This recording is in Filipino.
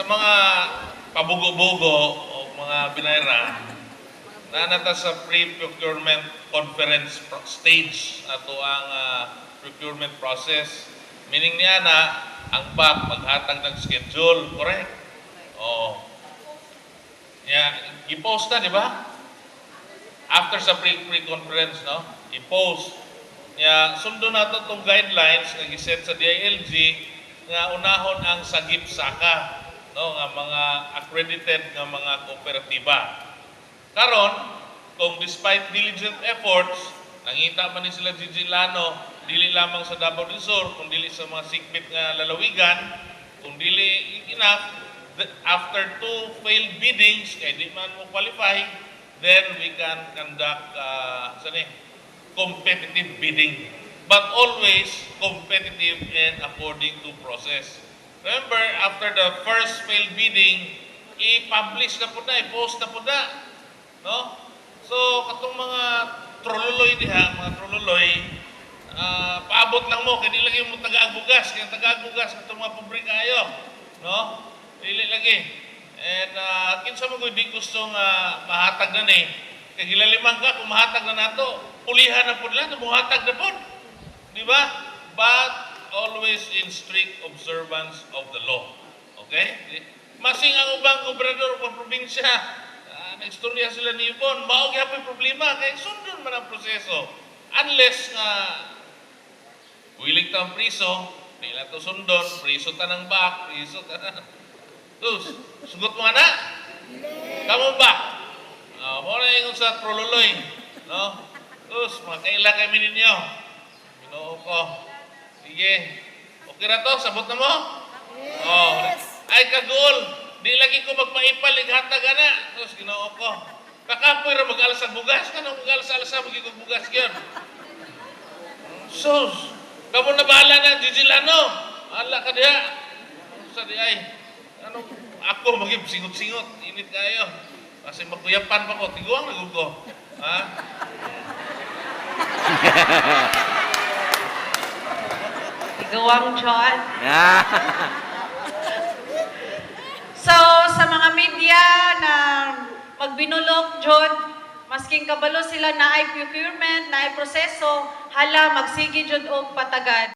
sa mga pabugo-bugo o mga binayra, nanata sa pre-procurement conference stage ato ang procurement process. Meaning niya na ang PAC maghatag ng schedule, correct? Oo. I-post na, di ba? After sa pre-conference, no? I-post. Sundo na ito itong guidelines na giset sa DILG nga unahon ang sagip-saka, no? Nga mga accredited nga mga kooperatiba. Karon, kung despite diligent efforts, nangita man ni sila Gigi Lano, dili lamang sa Davao del Sur, kung dili sa mga sikbit nga lalawigan, kung dili enough, after 2 failed biddings, kaya di man mo qualify, then we can conduct competitive bidding. But always competitive and according to process. Remember, after the first failed bidding, i-publish na po na, i-post na po na. No? So, katong mga troluloy diha, mga troluloy, paabot lang mo, kaya lagi mo taga-agbugas, kaya taga-agbugas katong mga pabrika ayo. No? Dili lagi. And kinsa mo kung di gustong mahatag na ni, kaya gilalimang ka, kung mahatag na nato, pulihan na po lang, muhatag na po. Di ba? But always in strict observance of the law. Okay? Masing ang ubang gobernador o probinsya, nagstorya sila ni Yvonne, maog yapon problema, kaya sundon man ang proseso. Unless nga, willing ta ang priso, di na ito sundon, priso ta ng back, priso ta na. Tus, sugot mo na? Kamu ba? Mo na yung sa troluloy. No? Tus, magkaila kami ninyo. Ginoo ko. Sige. Okay na to? Sabot na mo? Yes. Ay, kagul. Di lagi ko magpaipal, ighatag na. Tus, ginoo ko. Kakapoy ra mag-alas ang bugas. Kanong mag-alas-alasa, magiging bugas yun. Sus, kamu na bahala na, Gigi Lano. Ala ka diha. Sa di ay. Ako maging singot-singot. Init kayo. Kasi magkuyapan pa ko. Tiguang na ko. Ha? Tiguang, John. So, sa mga media na magbinulok, John, masking kabalo sila na ay procurement, na ay proseso, hala, magsigi, John, o patagad.